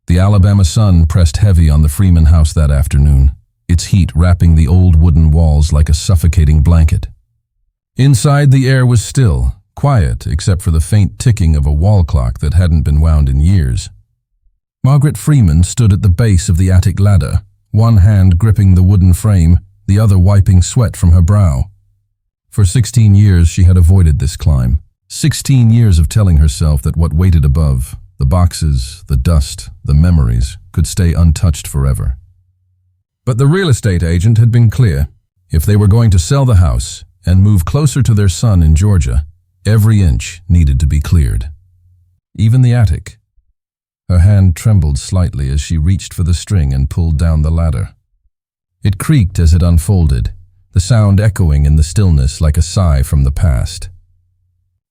The Alabama sun pressed heavy on the Freeman house that afternoon, its heat wrapping the old wooden walls like a suffocating blanket. Inside, the air was still, quiet except for the faint ticking of a wall clock that hadn't been wound in years. Margaret Freeman stood at the base of the attic ladder, one hand gripping the wooden frame, the other wiping sweat from her brow. For 16 years she had avoided this climb. 16 years of telling herself that what waited above, the boxes, the dust, the memories, could stay untouched forever. But the real estate agent had been clear. If they were going to sell the house and move closer to their son in Georgia, every inch needed to be cleared. Even the attic. Her hand trembled slightly as she reached for the string and pulled down the ladder. It creaked as it unfolded, the sound echoing in the stillness like a sigh from the past.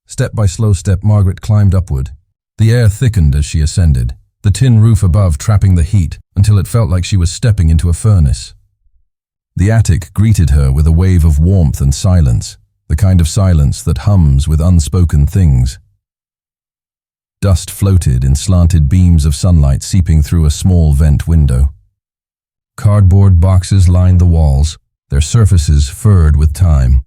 Step by slow step, Margaret climbed upward. The air thickened as she ascended, the tin roof above trapping the heat until it felt like she was stepping into a furnace. The attic greeted her with a wave of warmth and silence, the kind of silence that hums with unspoken things. Dust floated in slanted beams of sunlight seeping through a small vent window. Cardboard boxes lined the walls, their surfaces furred with time.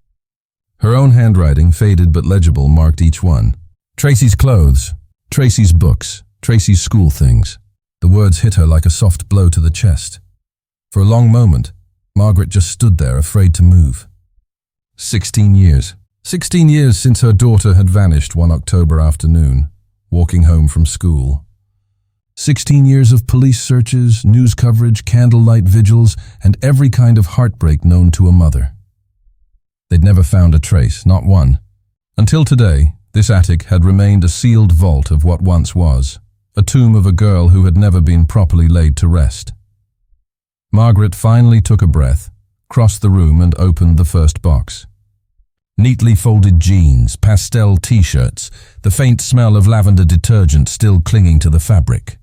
Her own handwriting, faded but legible, marked each one. Tracy's clothes, Tracy's books, Tracy's school things. The words hit her like a soft blow to the chest. For a long moment, Margaret just stood there, afraid to move. 16 years. 16 years since her daughter had vanished one October afternoon, walking home from school. 16 years of police searches, news coverage, candlelight vigils, and every kind of heartbreak known to a mother. They'd never found a trace, not one. Until today, this attic had remained a sealed vault of what once was, a tomb of a girl who had never been properly laid to rest. Margaret finally took a breath, crossed the room and opened the first box. Neatly folded jeans, pastel t-shirts, the faint smell of lavender detergent still clinging to the fabric.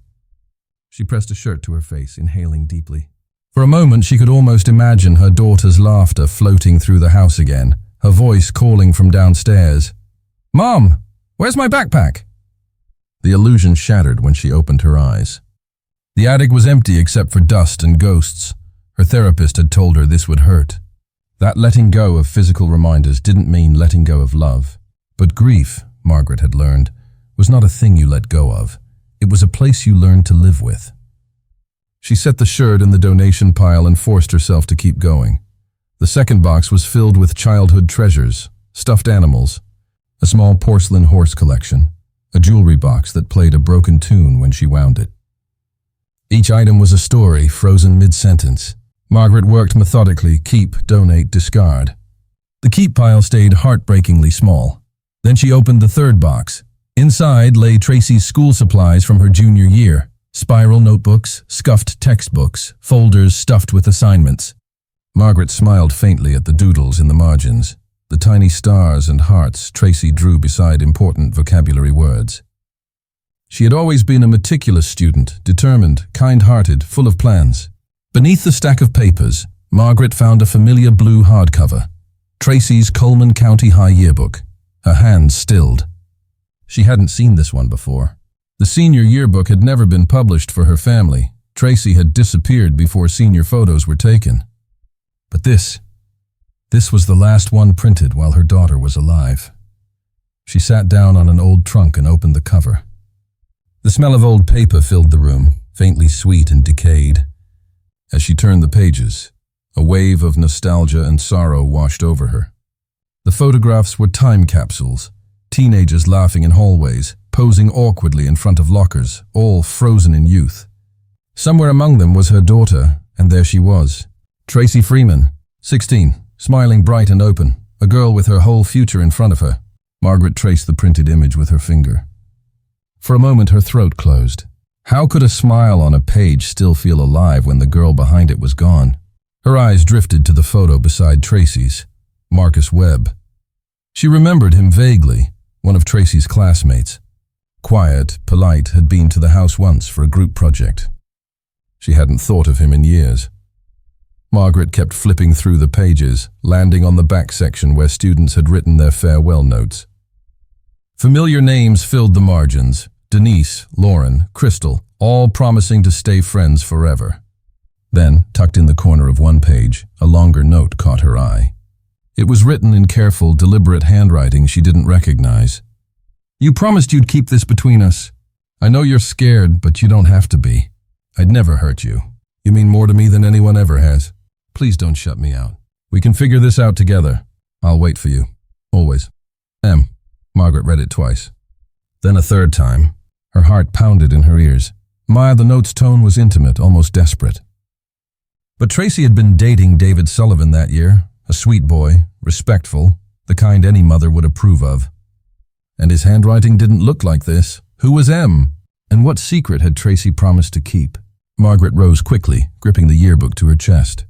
She pressed a shirt to her face, inhaling deeply. For a moment she could almost imagine her daughter's laughter floating through the house again, her voice calling from downstairs. "Mom, where's my backpack?" The illusion shattered when she opened her eyes. The attic was empty except for dust and ghosts. Her therapist had told her this would hurt. That letting go of physical reminders didn't mean letting go of love. But grief, Margaret had learned, was not a thing you let go of. It was a place you learned to live with. She set the shirt in the donation pile and forced herself to keep going. The second box was filled with childhood treasures, stuffed animals, a small porcelain horse collection, a jewelry box that played a broken tune when she wound it. Each item was a story, frozen mid-sentence. Margaret worked methodically: keep, donate, discard. The keep pile stayed heartbreakingly small. Then she opened the third box. Inside lay Tracy's school supplies from her junior year: spiral notebooks, scuffed textbooks, folders stuffed with assignments. Margaret smiled faintly at the doodles in the margins, the tiny stars and hearts Tracy drew beside important vocabulary words. She had always been a meticulous student, determined, kind-hearted, full of plans. Beneath the stack of papers, Margaret found a familiar blue hardcover, Tracy's Coleman County High Yearbook. Her hands stilled. She hadn't seen this one before. The senior yearbook had never been published for her family. Tracy had disappeared before senior photos were taken. But this was the last one printed while her daughter was alive. She sat down on an old trunk and opened the cover. The smell of old paper filled the room, faintly sweet and decayed. As she turned the pages, a wave of nostalgia and sorrow washed over her. The photographs were time capsules, teenagers laughing in hallways, posing awkwardly in front of lockers, all frozen in youth. Somewhere among them was her daughter, and there she was. Tracy Freeman, 16, smiling bright and open, a girl with her whole future in front of her. Margaret traced the printed image with her finger. For a moment her throat closed. How could a smile on a page still feel alive when the girl behind it was gone? Her eyes drifted to the photo beside Tracy's, Marcus Webb. She remembered him vaguely, one of Tracy's classmates. Quiet, polite, had been to the house once for a group project. She hadn't thought of him in years. Margaret kept flipping through the pages, landing on the back section where students had written their farewell notes. Familiar names filled the margins: Denise, Lauren, Crystal, all promising to stay friends forever. Then, tucked in the corner of one page, a longer note caught her eye. It was written in careful, deliberate handwriting she didn't recognize. "You promised you'd keep this between us. I know you're scared, but you don't have to be. I'd never hurt you. You mean more to me than anyone ever has. Please don't shut me out. We can figure this out together. I'll wait for you. Always. M." Margaret read it twice. Then a third time. Her heart pounded in her ears. The note's tone was intimate, almost desperate. But Tracy had been dating David Sullivan that year, a sweet boy, respectful, the kind any mother would approve of. And his handwriting didn't look like this. Who was M? And what secret had Tracy promised to keep? Margaret rose quickly, gripping the yearbook to her chest.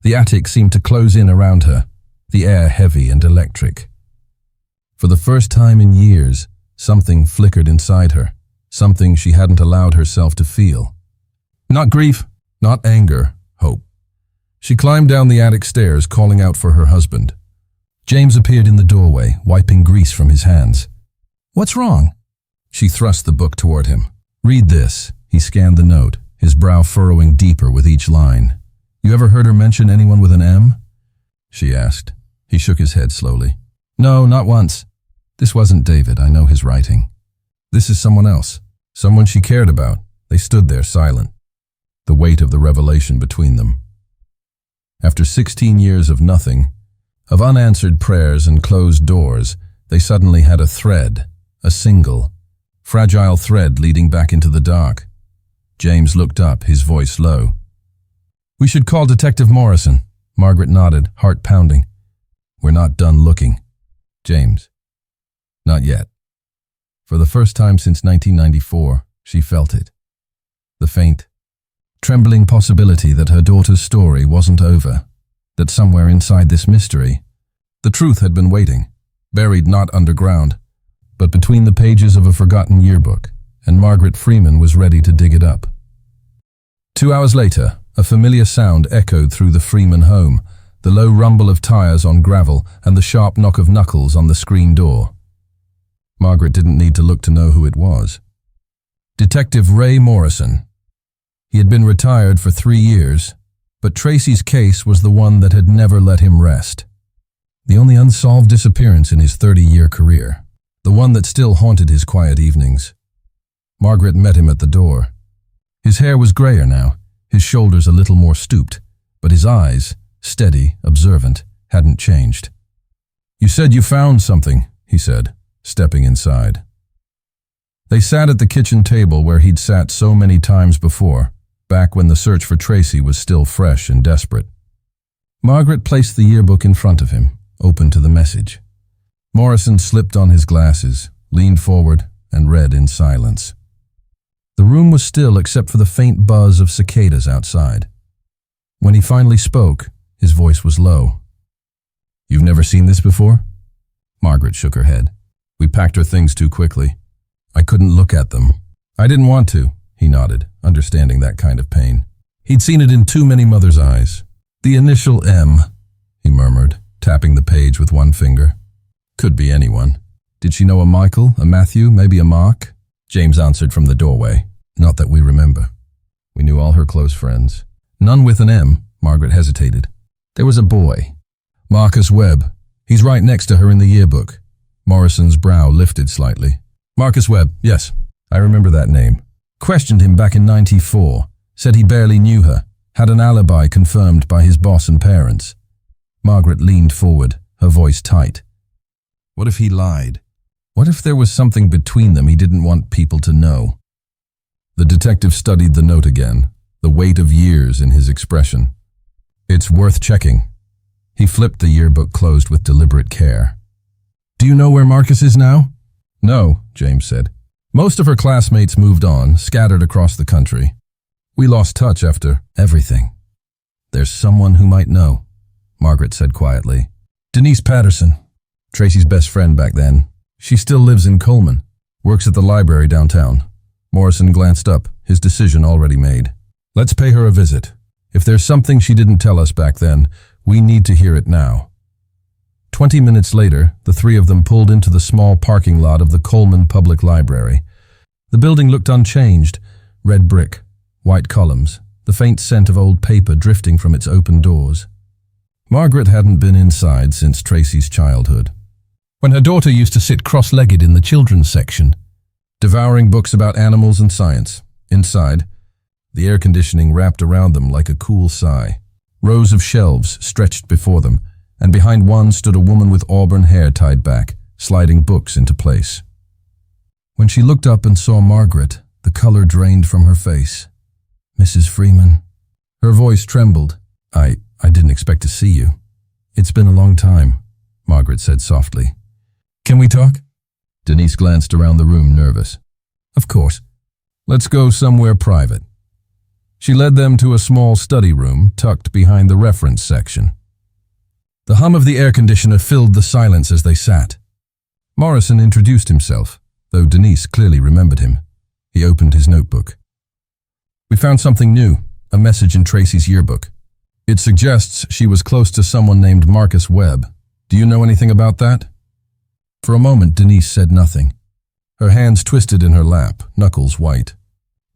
The attic seemed to close in around her, the air heavy and electric. For the first time in years, something flickered inside her, something she hadn't allowed herself to feel. Not grief, not anger, hope. She climbed down the attic stairs, calling out for her husband. James appeared in the doorway, wiping grease from his hands. "What's wrong?" She thrust the book toward him. "Read this." He scanned the note, his brow furrowing deeper with each line. "You ever heard her mention anyone with an M?" she asked. He shook his head slowly. "No, not once. This wasn't David, I know his writing. This is someone else, someone she cared about." They stood there silent, the weight of the revelation between them. After 16 years of nothing, of unanswered prayers and closed doors, they suddenly had a thread, a single, fragile thread leading back into the dark. James looked up, his voice low. "We should call Detective Morrison." Margaret nodded, heart pounding. "We're not done looking, James. Not yet." For the first time since 1994, she felt it. The faint, trembling possibility that her daughter's story wasn't over, that somewhere inside this mystery, the truth had been waiting, buried not underground, but between the pages of a forgotten yearbook, and Margaret Freeman was ready to dig it up. 2 hours later, a familiar sound echoed through the Freeman home, the low rumble of tires on gravel and the sharp knock of knuckles on the screen door. Margaret didn't need to look to know who it was. Detective Ray Morrison. He had been retired for 3 years, but Tracy's case was the one that had never let him rest. The only unsolved disappearance in his 30-year career, the one that still haunted his quiet evenings. Margaret met him at the door. His hair was grayer now, his shoulders a little more stooped, but his eyes, steady, observant, hadn't changed. "You said you found something," he said, stepping inside. They sat at the kitchen table where he'd sat so many times before, back when the search for Tracy was still fresh and desperate. Margaret placed the yearbook in front of him, open to the message. Morrison slipped on his glasses, leaned forward, and read in silence. The room was still except for the faint buzz of cicadas outside. When he finally spoke, his voice was low. "You've never seen this before?" Margaret shook her head. "We packed our things too quickly. I couldn't look at them." "I didn't want to," he nodded, understanding that kind of pain. He'd seen it in too many mothers' eyes. "The initial M," he murmured, tapping the page with one finger. "Could be anyone. Did she know a Michael, a Matthew, maybe a Mark?" James answered from the doorway. "Not that we remember. We knew all her close friends. None with an M," Margaret hesitated. "There was a boy. Marcus Webb. He's right next to her in the yearbook." Morrison's brow lifted slightly. "Marcus Webb, yes. I remember that name. Questioned him back in '94. Said he barely knew her. Had an alibi confirmed by his boss and parents." Margaret leaned forward, her voice tight. What if he lied? What if there was something between them he didn't want people to know? The detective studied the note again, the weight of years in his expression. "It's worth checking." He flipped the yearbook closed with deliberate care. "Do you know where Marcus is now?" "No," James said. "Most of her classmates moved on, scattered across the country. We lost touch after everything." "There's someone who might know," Margaret said quietly. "Denise Patterson, Tracy's best friend back then. She still lives in Coleman, works at the library downtown." Morrison glanced up, his decision already made. "Let's pay her a visit. If there's something she didn't tell us back then, we need to hear it now." 20 minutes later, the three of them pulled into the small parking lot of the Coleman Public Library. The building looked unchanged, red brick, white columns, the faint scent of old paper drifting from its open doors. Margaret hadn't been inside since Tracy's childhood, when her daughter used to sit cross-legged in the children's section, devouring books about animals and science. Inside, the air conditioning wrapped around them like a cool sigh. Rows of shelves stretched before them, and behind one stood a woman with auburn hair tied back, sliding books into place. When she looked up and saw Margaret, the color drained from her face. "Mrs. Freeman." Her voice trembled. I didn't expect to see you. "It's been a long time," Margaret said softly. "Can we talk?" Denise glanced around the room, nervous. "Of course. Let's go somewhere private." She led them to a small study room tucked behind the reference section. The hum of the air conditioner filled the silence as they sat. Morrison introduced himself, though Denise clearly remembered him. He opened his notebook. "We found something new, a message in Tracy's yearbook. It suggests she was close to someone named Marcus Webb. Do you know anything about that?" For a moment, Denise said nothing. Her hands twisted in her lap, knuckles white.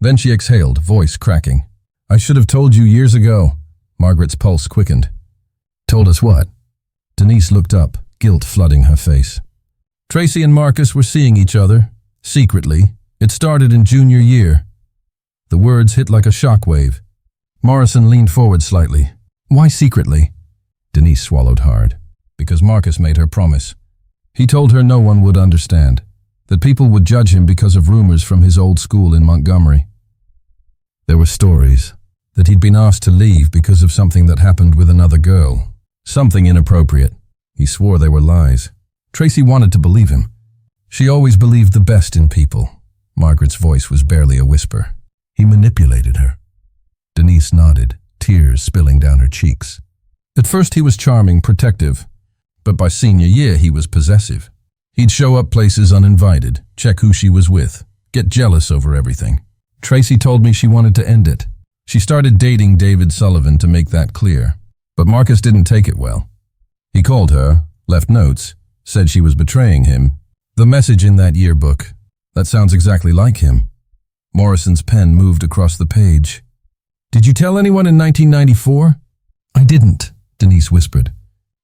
Then she exhaled, voice cracking. "I should have told you years ago." Margaret's pulse quickened. "Told us what?" Denise looked up, guilt flooding her face. "Tracy and Marcus were seeing each other, secretly. It started in junior year." The words hit like a shockwave. Morrison leaned forward slightly. "Why secretly?" Denise swallowed hard. "Because Marcus made her promise. He told her no one would understand, that people would judge him because of rumors from his old school in Montgomery. There were stories that he'd been asked to leave because of something that happened with another girl. Something inappropriate. He swore they were lies. Tracy wanted to believe him. She always believed the best in people." Margaret's voice was barely a whisper. "He manipulated her." Denise nodded, tears spilling down her cheeks. "At first he was charming, protective, but by senior year he was possessive. He'd show up places uninvited, check who she was with, get jealous over everything. Tracy told me she wanted to end it. She started dating David Sullivan to make that clear, but Marcus didn't take it well. He called her, left notes, said she was betraying him. The message in that yearbook, that sounds exactly like him." Morrison's pen moved across the page. "Did you tell anyone in 1994? "I didn't," Denise whispered.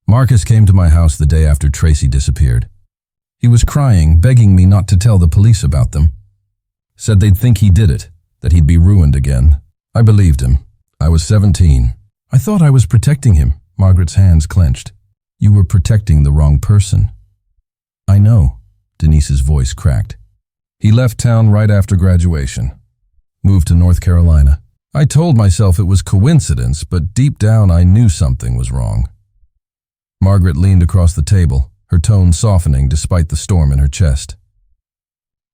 "Marcus came to my house the day after Tracy disappeared. He was crying, begging me not to tell the police about them. Said they'd think he did it, that he'd be ruined again. I believed him. I was 17. I thought I was protecting him." Margaret's hands clenched. "You were protecting the wrong person." "I know," Denise's voice cracked. "He left town right after graduation. Moved to North Carolina. I told myself it was coincidence, but deep down I knew something was wrong." Margaret leaned across the table, her tone softening despite the storm in her chest.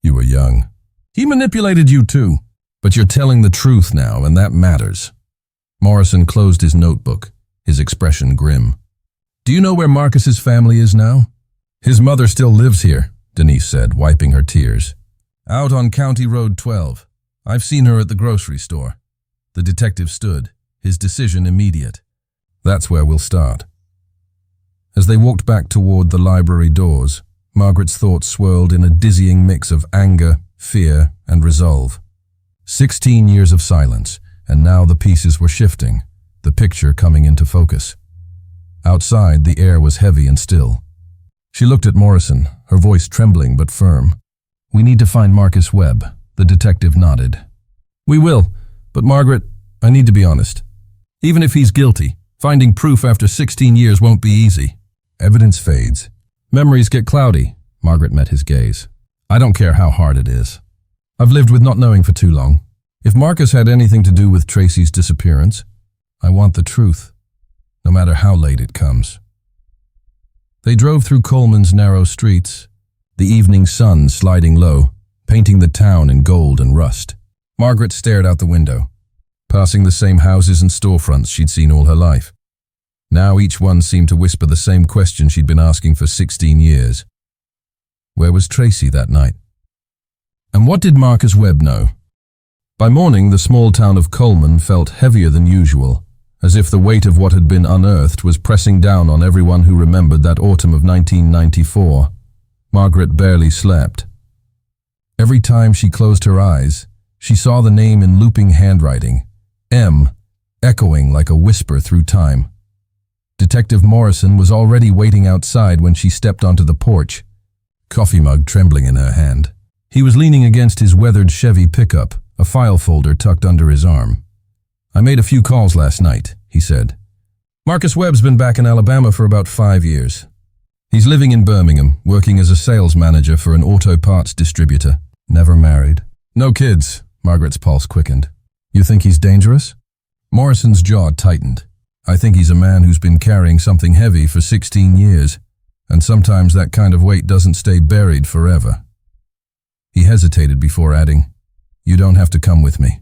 "You were young. He manipulated you too, but you're telling the truth now, and that matters." Morrison closed his notebook, his expression grim. "Do you know where Marcus's family is now?" "His mother still lives here," Denise said, wiping her tears. "Out on County Road 12. I've seen her at the grocery store." The detective stood, his decision immediate. "That's where we'll start." As they walked back toward the library doors, Margaret's thoughts swirled in a dizzying mix of anger, fear, and resolve. 16 years of silence, and now the pieces were shifting, the picture coming into focus. Outside, the air was heavy and still. She looked at Morrison, her voice trembling but firm. "We need to find Marcus Webb," the detective nodded. "We will, but Margaret, I need to be honest. Even if he's guilty, finding proof after 16 years won't be easy. Evidence fades. Memories get cloudy." Margaret met his gaze. "I don't care how hard it is. I've lived with not knowing for too long. If Marcus had anything to do with Tracy's disappearance, I want the truth, no matter how late it comes." They drove through Coleman's narrow streets, the evening sun sliding low, painting the town in gold and rust. Margaret stared out the window, passing the same houses and storefronts she'd seen all her life. Now each one seemed to whisper the same question she'd been asking for 16 years. Where was Tracy that night? And what did Marcus Webb know? By morning, the small town of Coleman felt heavier than usual, as if the weight of what had been unearthed was pressing down on everyone who remembered that autumn of 1994. Margaret barely slept. Every time she closed her eyes, She saw the name in looping handwriting, M, echoing like a whisper through time. Detective Morrison was already waiting outside when she stepped onto the porch, coffee mug trembling in her hand. He was leaning against his weathered Chevy pickup, a file folder tucked under his arm. "I made a few calls last night," he said. "Marcus Webb's been back in Alabama for about 5 years. He's living in Birmingham, working as a sales manager for an auto parts distributor. Never married. No kids." Margaret's pulse quickened. "You think he's dangerous?" Morrison's jaw tightened. "I think he's a man who's been carrying something heavy for 16 years, and sometimes that kind of weight doesn't stay buried forever." He hesitated before adding, "You don't have to come with me."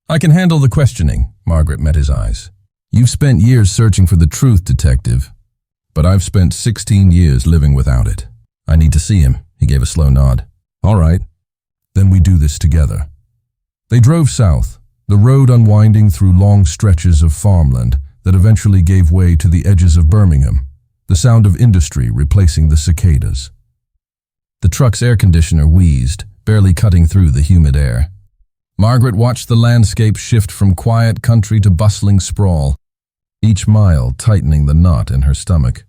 "I can handle the questioning." Margaret met his eyes. "You've spent years searching for the truth, detective, but I've spent 16 years living without it. I need to see him." He gave a slow nod. "All right, then we do this together." They drove south, the road unwinding through long stretches of farmland that eventually gave way to the edges of Birmingham, the sound of industry replacing the cicadas. The truck's air conditioner wheezed, barely cutting through the humid air. Margaret watched the landscape shift from quiet country to bustling sprawl, each mile tightening the knot in her stomach.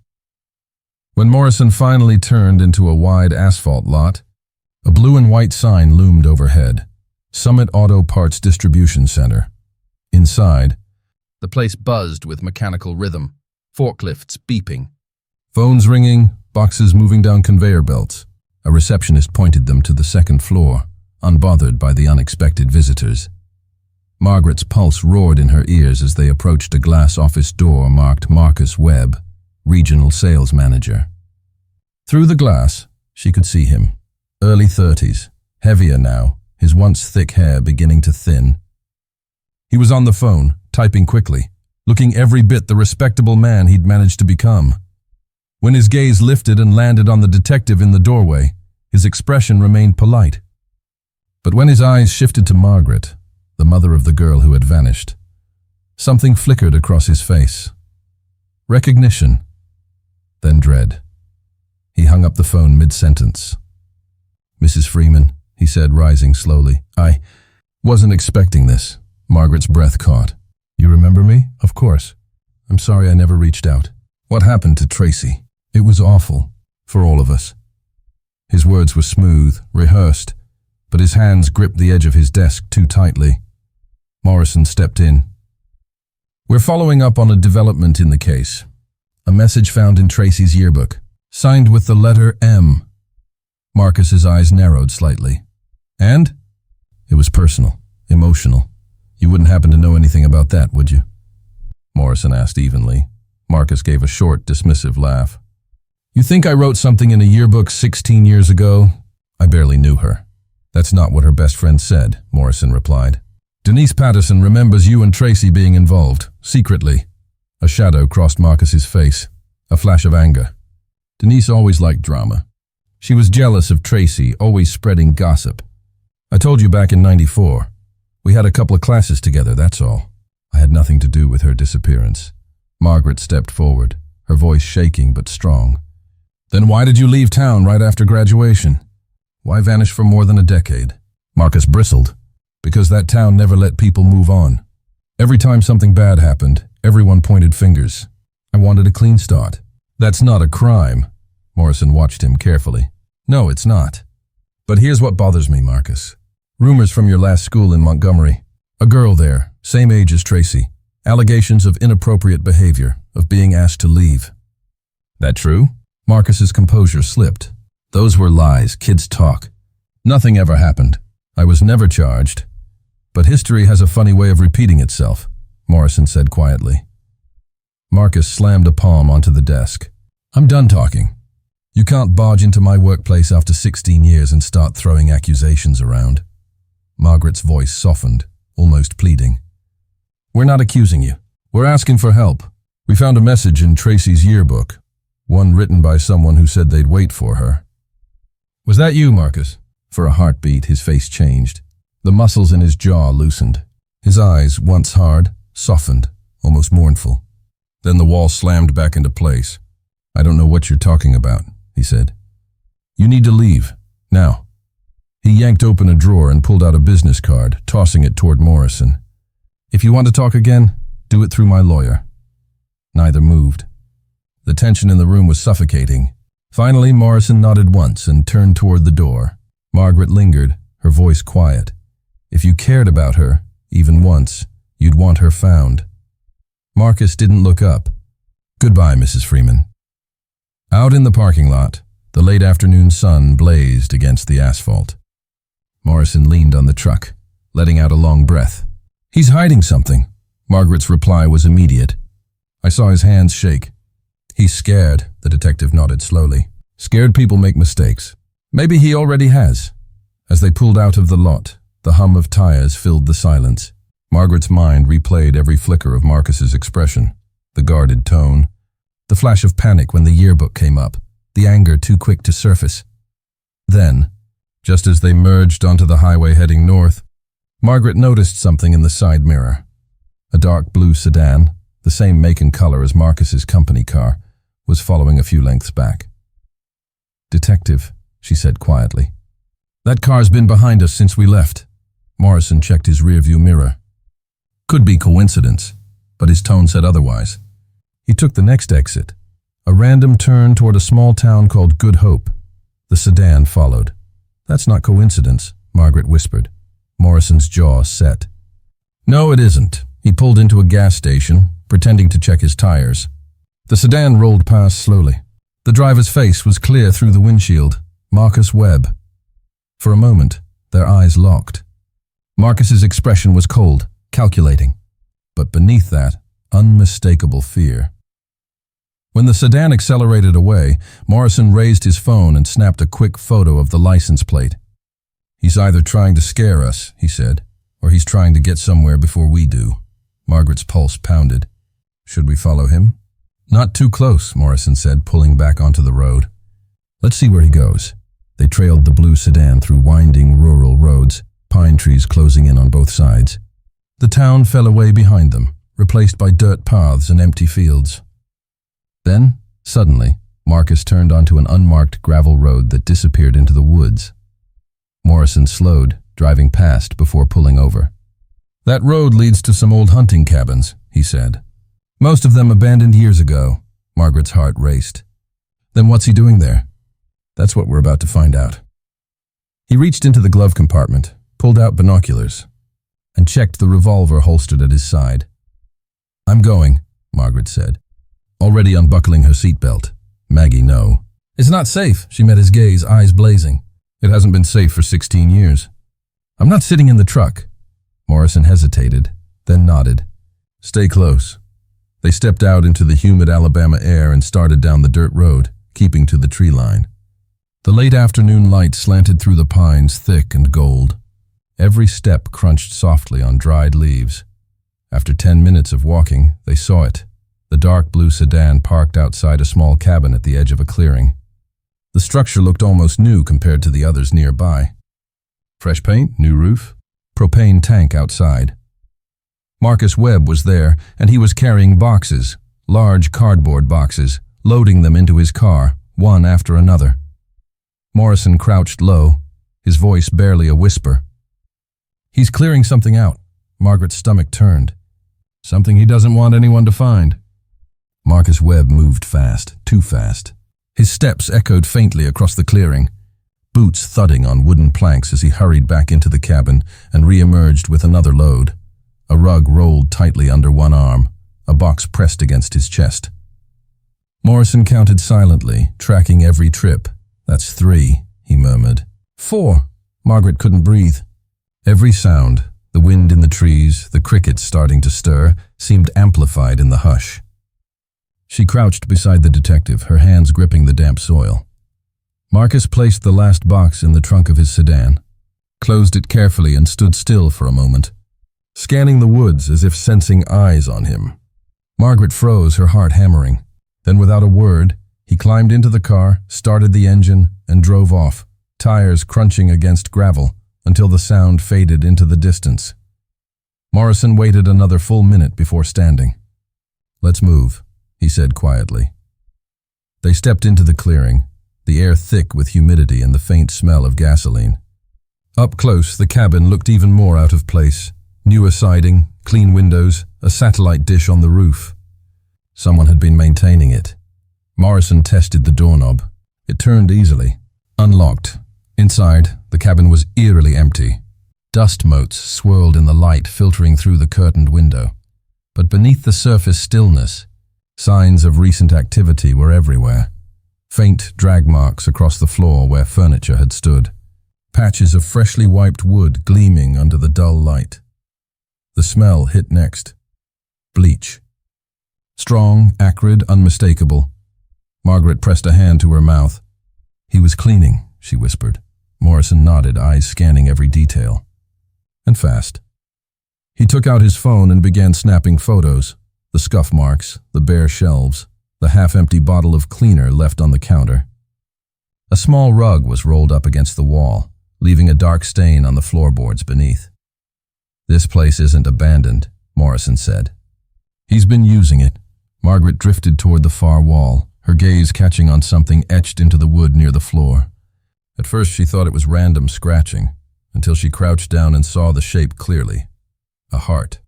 When Morrison finally turned into a wide asphalt lot, a blue and white sign loomed overhead. Summit Auto Parts Distribution Center. Inside, the place buzzed with mechanical rhythm, forklifts beeping, phones ringing, boxes moving down conveyor belts. A receptionist pointed them to the second floor, unbothered by the unexpected visitors. Margaret's pulse roared in her ears as they approached a glass office door marked Marcus Webb, Regional Sales Manager. Through the glass, she could see him, early 30s, heavier now, his once thick hair beginning to thin. He was on the phone, typing quickly, looking every bit the respectable man he'd managed to become. When his gaze lifted and landed on the detective in the doorway, his expression remained polite. But when his eyes shifted to Margaret, the mother of the girl who had vanished, something flickered across his face. Recognition, then dread. He hung up the phone mid-sentence. "Mrs. Freeman," he said, rising slowly. "I wasn't expecting this." Margaret's breath caught. "You remember me?" "Of course. I'm sorry I never reached out. What happened to Tracy? It was awful, for all of us." His words were smooth, rehearsed, but his hands gripped the edge of his desk too tightly. Morrison stepped in. "We're following up on a development in the case. A message found in Tracy's yearbook, signed with the letter M." Marcus's eyes narrowed slightly. "And?" "It was personal, emotional. You wouldn't happen to know anything about that, would you?" Morrison asked evenly. Marcus gave a short, dismissive laugh. "You think I wrote something in a yearbook 16 years ago? I barely knew her." "That's not what her best friend said," Morrison replied. "Denise Patterson remembers you and Tracy being involved, secretly." A shadow crossed Marcus's face, a flash of anger. Denise always liked drama. She was jealous of Tracy, always spreading gossip. "I told you back in '94. We had a couple of classes together, that's all. I had nothing to do with her disappearance." Margaret stepped forward, her voice shaking but strong. "Then why did you leave town right after graduation? Why vanish for more than a decade?" Marcus bristled. "Because that town never let people move on. Every time something bad happened, everyone pointed fingers. I wanted a clean start." "That's not a crime." Morrison watched him carefully. "No, it's not. But here's what bothers me, Marcus. Rumors from your last school in Montgomery. A girl there, same age as Tracy. Allegations of inappropriate behavior, of being asked to leave." "That true?" Marcus's composure slipped. "Those were lies, kids talk. Nothing ever happened. I was never charged. But history has a funny way of repeating itself," Morrison said quietly. Marcus slammed a palm onto the desk. "I'm done talking. You can't barge into my workplace after 16 years and start throwing accusations around." Margaret's voice softened, almost pleading. "We're not accusing you. We're asking for help. We found a message in Tracy's yearbook, one written by someone who said they'd wait for her." "Was that you, Marcus?" For a heartbeat, his face changed. The muscles in his jaw loosened. His eyes, once hard, softened, almost mournful. Then the wall slammed back into place. "I don't know what you're talking about," he said. "You need to leave, now." He yanked open a drawer and pulled out a business card, tossing it toward Morrison. "If you want to talk again, do it through my lawyer." Neither moved. The tension in the room was suffocating. Finally, Morrison nodded once and turned toward the door. Margaret lingered, her voice quiet. If you cared about her, even once, you'd want her found. Marcus didn't look up. "Goodbye, Mrs. Freeman." Out in the parking lot, the late afternoon sun blazed against the asphalt. Morrison leaned on the truck, letting out a long breath. "He's hiding something." Margaret's reply was immediate. "I saw his hands shake." "He's scared," the detective nodded slowly. "Scared people make mistakes. Maybe he already has." As they pulled out of the lot, the hum of tires filled the silence. Margaret's mind replayed every flicker of Marcus's expression, the guarded tone, the flash of panic when the yearbook came up, the anger too quick to surface. Then, just as they merged onto the highway heading north, Margaret noticed something in the side mirror. A dark blue sedan, the same make and color as Marcus's company car, was following a few lengths back. "Detective," she said quietly. "That car's been behind us since we left." Morrison checked his rearview mirror. Could be coincidence, but his tone said otherwise. He took the next exit, a random turn toward a small town called Good Hope. The sedan followed. "That's not coincidence," Margaret whispered. Morrison's jaw set. "No, it isn't." He pulled into a gas station, pretending to check his tires. The sedan rolled past slowly. The driver's face was clear through the windshield. Marcus Webb. For a moment, their eyes locked. Marcus's expression was cold, calculating, but beneath that, unmistakable fear. When the sedan accelerated away, Morrison raised his phone and snapped a quick photo of the license plate. "He's either trying to scare us," he said, "or he's trying to get somewhere before we do." Margaret's pulse pounded. "Should we follow him?" "Not too close," Morrison said, pulling back onto the road. "Let's see where he goes." They trailed the blue sedan through winding rural roads, pine trees closing in on both sides. The town fell away behind them, replaced by dirt paths and empty fields. Then, suddenly, Marcus turned onto an unmarked gravel road that disappeared into the woods. Morrison slowed, driving past before pulling over. "That road leads to some old hunting cabins," he said. "Most of them abandoned years ago." Margaret's heart raced. "Then what's he doing there?" "That's what we're about to find out." He reached into the glove compartment, pulled out binoculars, and checked the revolver holstered at his side. "I'm going," Margaret said, already unbuckling her seatbelt. "Maggie, no." "It's not safe," she met his gaze, eyes blazing. "It hasn't been safe for 16 years. I'm not sitting in the truck." Morrison hesitated, then nodded. "Stay close." They stepped out into the humid Alabama air and started down the dirt road, keeping to the tree line. The late afternoon light slanted through the pines, thick and gold. Every step crunched softly on dried leaves. After 10 minutes of walking, they saw it. The dark blue sedan parked outside a small cabin at the edge of a clearing. The structure looked almost new compared to the others nearby. Fresh paint, new roof, propane tank outside. Marcus Webb was there, and he was carrying boxes, large cardboard boxes, loading them into his car, one after another. Morrison crouched low, his voice barely a whisper. "He's clearing something out." Margaret's stomach turned. "Something he doesn't want anyone to find." Marcus Webb moved fast, too fast. His steps echoed faintly across the clearing, boots thudding on wooden planks as he hurried back into the cabin and re-emerged with another load. A rug rolled tightly under one arm, a box pressed against his chest. Morrison counted silently, tracking every trip. "That's 3, he murmured. 4. Margaret couldn't breathe. Every sound, the wind in the trees, the crickets starting to stir, seemed amplified in the hush. She crouched beside the detective, her hands gripping the damp soil. Marcus placed the last box in the trunk of his sedan, closed it carefully and stood still for a moment, scanning the woods as if sensing eyes on him. Margaret froze, her heart hammering. Then without a word, he climbed into the car, started the engine, and drove off, tires crunching against gravel, until the sound faded into the distance. Morrison waited another full minute before standing. "Let's move," he said quietly. They stepped into the clearing, the air thick with humidity and the faint smell of gasoline. Up close, the cabin looked even more out of place. Newer siding, clean windows, a satellite dish on the roof. Someone had been maintaining it. Morrison tested the doorknob. It turned easily. Unlocked. Inside, the cabin was eerily empty. Dust motes swirled in the light filtering through the curtained window. But beneath the surface stillness, signs of recent activity were everywhere. Faint drag marks across the floor where furniture had stood. Patches of freshly wiped wood gleaming under the dull light. The smell hit next. Bleach. Strong, acrid, unmistakable. Margaret pressed a hand to her mouth. "He was cleaning," she whispered. Morrison nodded, eyes scanning every detail. And fast. He took out his phone and began snapping photos. The scuff marks, the bare shelves, the half-empty bottle of cleaner left on the counter. A small rug was rolled up against the wall, leaving a dark stain on the floorboards beneath. "This place isn't abandoned," Morrison said. "He's been using it." Margaret drifted toward the far wall, her gaze catching on something etched into the wood near the floor. At first she thought it was random scratching, until she crouched down and saw the shape clearly. A heart.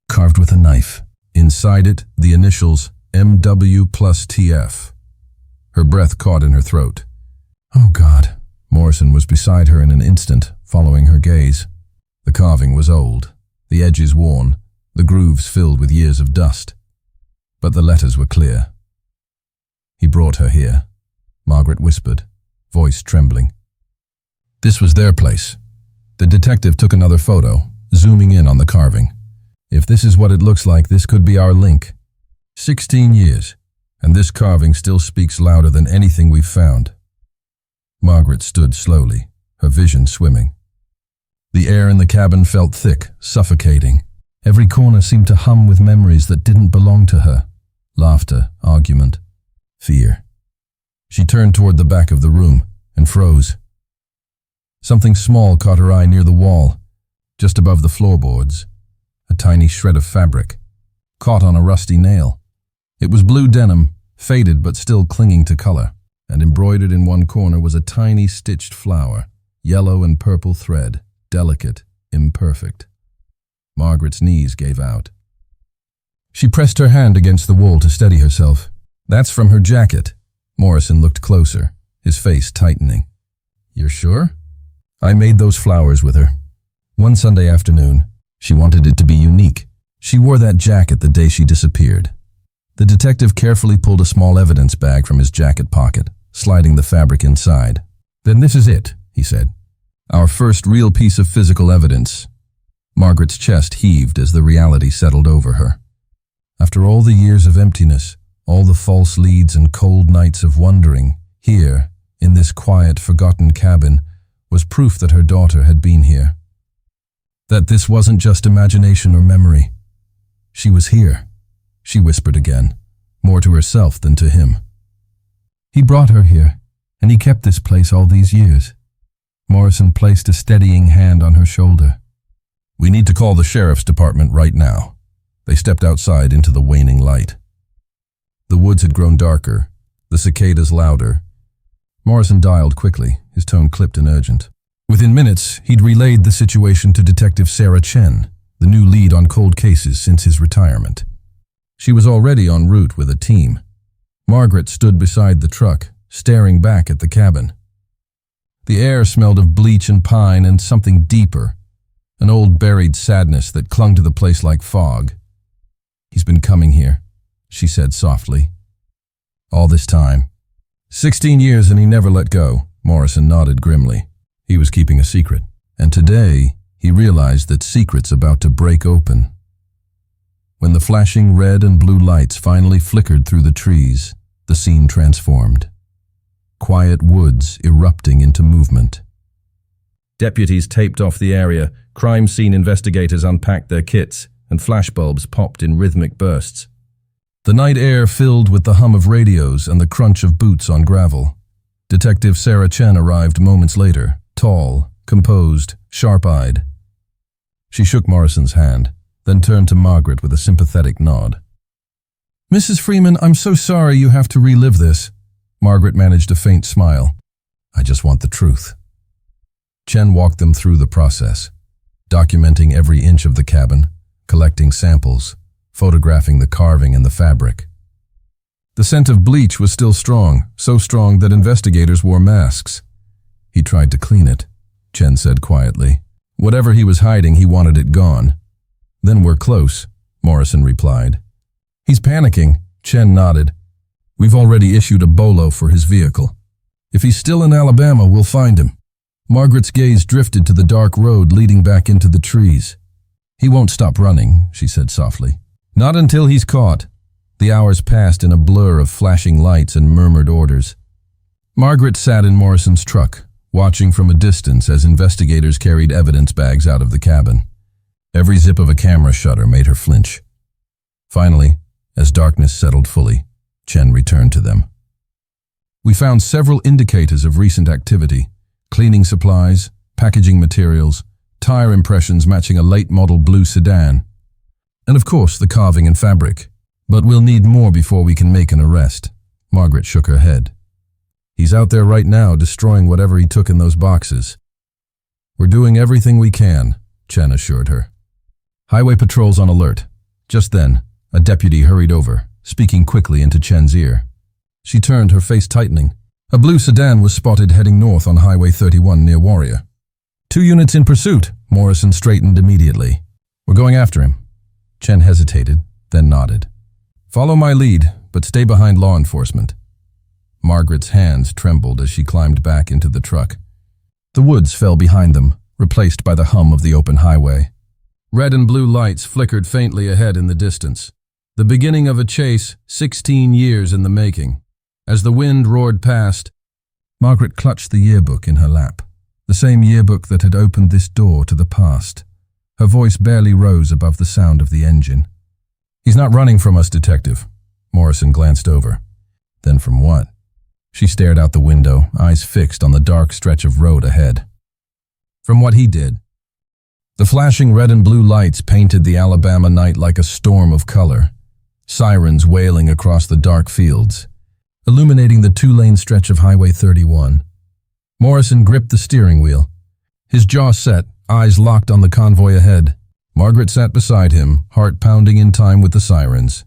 Carved with a knife. Inside it, the initials MW plus TF. Her breath caught in her throat. "Oh God." Morrison was beside her in an instant, following her gaze. The carving was old, the edges worn, the grooves filled with years of dust. But the letters were clear. "He brought her here," Margaret whispered, voice trembling. This was their place. The detective took another photo, zooming in on the carving. "If this is what it looks like, this could be our link. 16 years, and this carving still speaks louder than anything we've found." Margaret stood slowly, her vision swimming. The air in the cabin felt thick, suffocating. Every corner seemed to hum with memories that didn't belong to her. Laughter, argument, fear. She turned toward the back of the room and froze. Something small caught her eye near the wall, just above the floorboards. A tiny shred of fabric, caught on a rusty nail. It was blue denim, faded but still clinging to color, and embroidered in one corner was a tiny stitched flower, yellow and purple thread, delicate, imperfect. Margaret's knees gave out. She pressed her hand against the wall to steady herself. "That's from her jacket." Morrison looked closer, his face tightening. "You're sure?" "I made those flowers with her. One Sunday afternoon. She wanted it to be unique. She wore that jacket the day she disappeared." The detective carefully pulled a small evidence bag from his jacket pocket, sliding the fabric inside. "Then this is it," he said. "Our first real piece of physical evidence." Margaret's chest heaved as the reality settled over her. After all the years of emptiness, all the false leads and cold nights of wondering, here, in this quiet, forgotten cabin, was proof that her daughter had been here. That this wasn't just imagination or memory. She was here, she whispered again, more to herself than to him. "He brought her here, and he kept this place all these years." Morrison placed a steadying hand on her shoulder. "We need to call the sheriff's department right now." They stepped outside into the waning light. The woods had grown darker, the cicadas louder. Morrison dialed quickly, his tone clipped and urgent. Within minutes, he'd relayed the situation to Detective Sarah Chen, the new lead on cold cases since his retirement. She was already en route with a team. Margaret stood beside the truck, staring back at the cabin. The air smelled of bleach and pine and something deeper, an old buried sadness that clung to the place like fog. "He's been coming here," she said softly. "All this time. 16 years and he never let go." Morrison nodded grimly. He was keeping a secret, and today he realized that secret's about to break open. When the flashing red and blue lights finally flickered through the trees, the scene transformed. Quiet woods erupting into movement. Deputies taped off the area, crime scene investigators unpacked their kits, and flashbulbs popped in rhythmic bursts. The night air filled with the hum of radios and the crunch of boots on gravel. Detective Sarah Chen arrived moments later, tall, composed, sharp-eyed. She shook Morrison's hand, then turned to Margaret with a sympathetic nod. "Mrs. Freeman, I'm so sorry you have to relive this." Margaret managed a faint smile. "I just want the truth." Chen walked them through the process, documenting every inch of the cabin, collecting samples, photographing the carving and the fabric. The scent of bleach was still strong, so strong that investigators wore masks. He tried to clean it, Chen said quietly. Whatever he was hiding, he wanted it gone. Then we're close, Morrison replied. He's panicking, Chen nodded. We've already issued a bolo for his vehicle. If he's still in Alabama, we'll find him. Margaret's gaze drifted to the dark road leading back into the trees. He won't stop running, she said softly. Not until he's caught. The hours passed in a blur of flashing lights and murmured orders. Margaret sat in Morrison's truck, watching from a distance as investigators carried evidence bags out of the cabin. Every zip of a camera shutter made her flinch. Finally, as darkness settled fully, Chen returned to them. We found several indicators of recent activity: cleaning supplies, packaging materials, tire impressions matching a late-model blue sedan, and of course the carving and fabric. But we'll need more before we can make an arrest. Margaret shook her head. He's out there right now destroying whatever he took in those boxes. We're doing everything we can, Chen assured her. Highway patrol's on alert. Just then, a deputy hurried over, speaking quickly into Chen's ear. She turned, her face tightening. A blue sedan was spotted heading north on Highway 31 near Warrior. 2 units in pursuit, Morrison straightened immediately. We're going after him. Chen hesitated, then nodded. Follow my lead, but stay behind law enforcement. Margaret's hands trembled as she climbed back into the truck. The woods fell behind them, replaced by the hum of the open highway. Red and blue lights flickered faintly ahead in the distance. The beginning of a chase 16 years in the making. As the wind roared past, Margaret clutched the yearbook in her lap, the same yearbook that had opened this door to the past. Her voice barely rose above the sound of the engine. He's not running from us, Detective. Morrison glanced over. Then from what? She stared out the window, eyes fixed on the dark stretch of road ahead. From what he did. The flashing red and blue lights painted the Alabama night like a storm of color, sirens wailing across the dark fields, illuminating the 2-lane stretch of Highway 31. Morrison gripped the steering wheel, his jaw set, eyes locked on the convoy ahead. Margaret sat beside him, heart pounding in time with the sirens.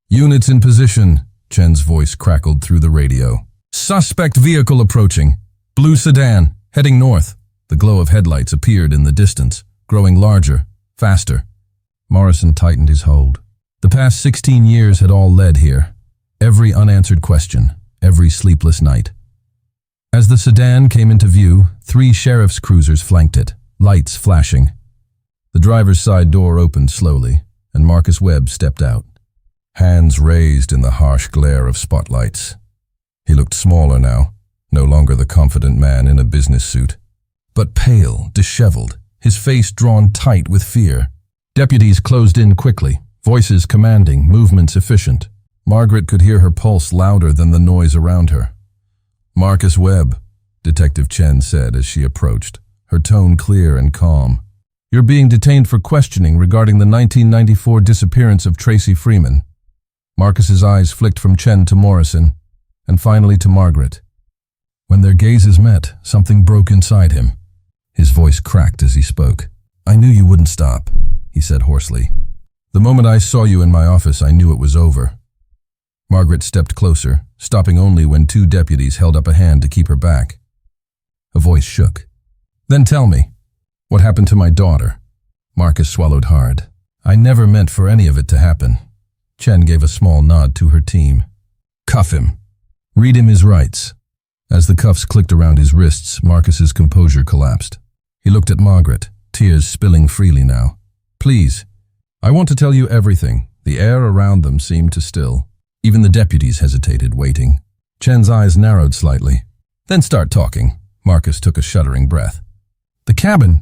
Units in position, Chen's voice crackled through the radio. Suspect vehicle approaching. Blue sedan, heading north. The glow of headlights appeared in the distance, growing larger, faster. Morrison tightened his hold. The past 16 years had all led here. Every unanswered question, every sleepless night. As the sedan came into view, 3 sheriff's cruisers flanked it, lights flashing. The driver's side door opened slowly, and Marcus Webb stepped out, hands raised in the harsh glare of spotlights. He looked smaller now, no longer the confident man in a business suit, but pale, disheveled, his face drawn tight with fear. Deputies closed in quickly, voices commanding, movements efficient. Margaret could hear her pulse louder than the noise around her. Marcus Webb, Detective Chen said as she approached, her tone clear and calm. You're being detained for questioning regarding the 1994 disappearance of Tracy Freeman. Marcus's eyes flicked from Chen to Morrison, and finally to Margaret. When their gazes met, something broke inside him. His voice cracked as he spoke. I knew you wouldn't stop, he said hoarsely. The moment I saw you in my office, I knew it was over. Margaret stepped closer, stopping only when 2 deputies held up a hand to keep her back. Her voice shook. Then tell me, what happened to my daughter? Marcus swallowed hard. I never meant for any of it to happen. Chen gave a small nod to her team. Cuff him. Read him his rights. As the cuffs clicked around his wrists, Marcus's composure collapsed. He looked at Margaret, tears spilling freely now. Please, I want to tell you everything. The air around them seemed to still. Even the deputies hesitated, waiting. Chen's eyes narrowed slightly. Then start talking. Marcus took a shuddering breath. The cabin.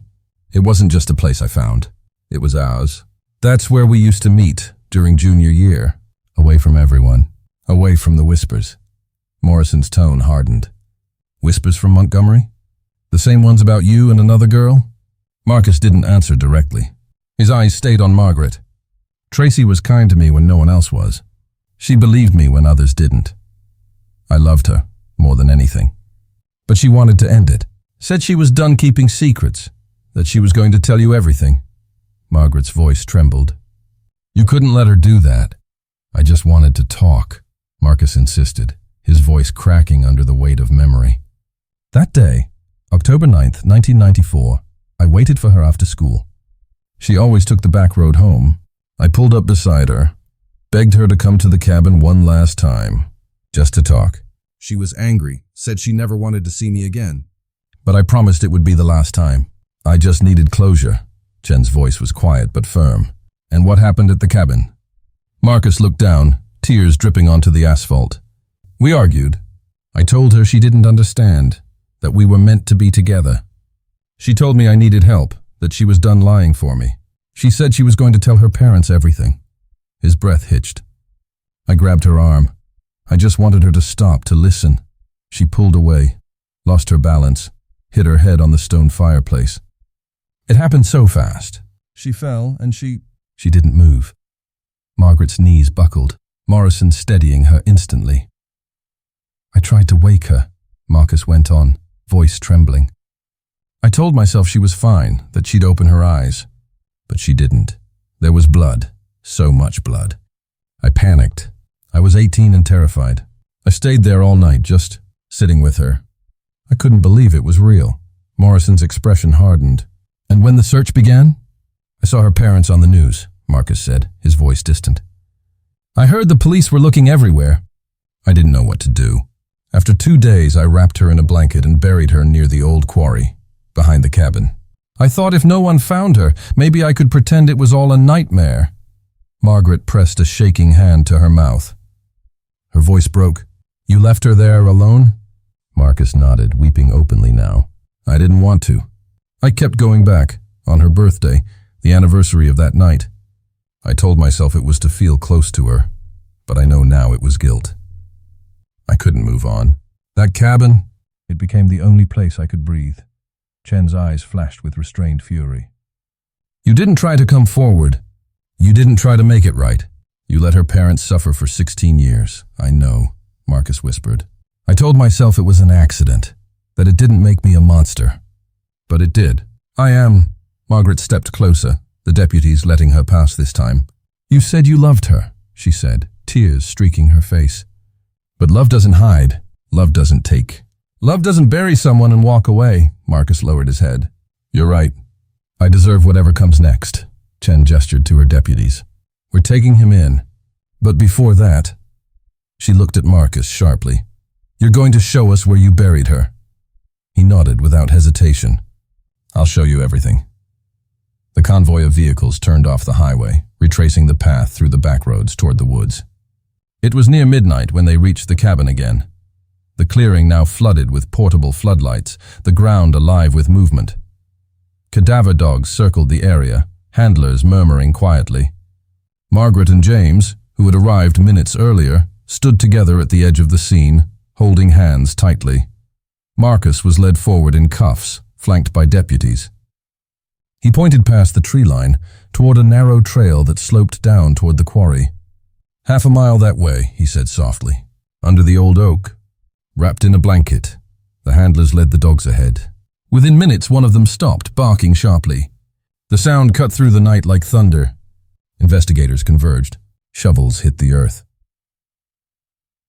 It wasn't just a place I found. It was ours. That's where we used to meet during junior year. Away from everyone. Away from the whispers. Morrison's tone hardened. Whispers from Montgomery? The same ones about you and another girl? Marcus didn't answer directly. His eyes stayed on Margaret. Tracy was kind to me when no one else was. She believed me when others didn't. I loved her more than anything. But she wanted to end it. Said she was done keeping secrets, that she was going to tell you everything. Margaret's voice trembled. You couldn't let her do that. I just wanted to talk, Marcus insisted, his voice cracking under the weight of memory. That day, October 9th, 1994, I waited for her after school. She always took the back road home. I pulled up beside her, begged her to come to the cabin one last time, just to talk. She was angry, said she never wanted to see me again. But I promised it would be the last time. I just needed closure. Chen's voice was quiet but firm. And what happened at the cabin? Marcus looked down, tears dripping onto the asphalt. We argued. I told her she didn't understand, that we were meant to be together. She told me I needed help, that she was done lying for me. She said she was going to tell her parents everything. His breath hitched. I grabbed her arm. I just wanted her to stop, to listen. She pulled away, lost her balance, hit her head on the stone fireplace. It happened so fast. She fell and she didn't move. Margaret's knees buckled, Morrison steadying her instantly. I tried to wake her, Marcus went on, voice trembling. I told myself she was fine, that she'd open her eyes. But she didn't. There was blood, so much blood. I panicked. I was 18 and terrified. I stayed there all night, just sitting with her. I couldn't believe it was real. Morrison's expression hardened. And when the search began? I saw her parents on the news, Marcus said, his voice distant. I heard the police were looking everywhere. I didn't know what to do. After 2 days, I wrapped her in a blanket and buried her near the old quarry, behind the cabin. I thought if no one found her, maybe I could pretend it was all a nightmare. Margaret pressed a shaking hand to her mouth. Her voice broke. You left her there alone? Marcus nodded, weeping openly now. I didn't want to. I kept going back, on her birthday, the anniversary of that night. I told myself it was to feel close to her, but I know now it was guilt. I couldn't move on. That cabin, it became the only place I could breathe. Chen's eyes flashed with restrained fury. You didn't try to come forward. You didn't try to make it right. You let her parents suffer for 16 years. I know, Marcus whispered. I told myself it was an accident, that it didn't make me a monster. But it did. I am. Margaret stepped closer, the deputies letting her pass this time. You said you loved her, she said, tears streaking her face. But love doesn't hide. Love doesn't take. Love doesn't bury someone and walk away. Marcus lowered his head. You're right. I deserve whatever comes next. Chen gestured to her deputies. We're taking him in. But before that, she looked at Marcus sharply. You're going to show us where you buried her. He nodded without hesitation. I'll show you everything. The convoy of vehicles turned off the highway, retracing the path through the back roads toward the woods. It was near midnight when they reached the cabin again. The clearing now flooded with portable floodlights, the ground alive with movement. Cadaver dogs circled the area, handlers murmuring quietly. Margaret and James, who had arrived minutes earlier, stood together at the edge of the scene, holding hands tightly. Marcus was led forward in cuffs, flanked by deputies. He pointed past the tree line, toward a narrow trail that sloped down toward the quarry. Half a mile that way, he said softly, under the old oak. Wrapped in a blanket, the handlers led the dogs ahead. Within minutes, one of them stopped, barking sharply. The sound cut through the night like thunder. Investigators converged. Shovels hit the earth.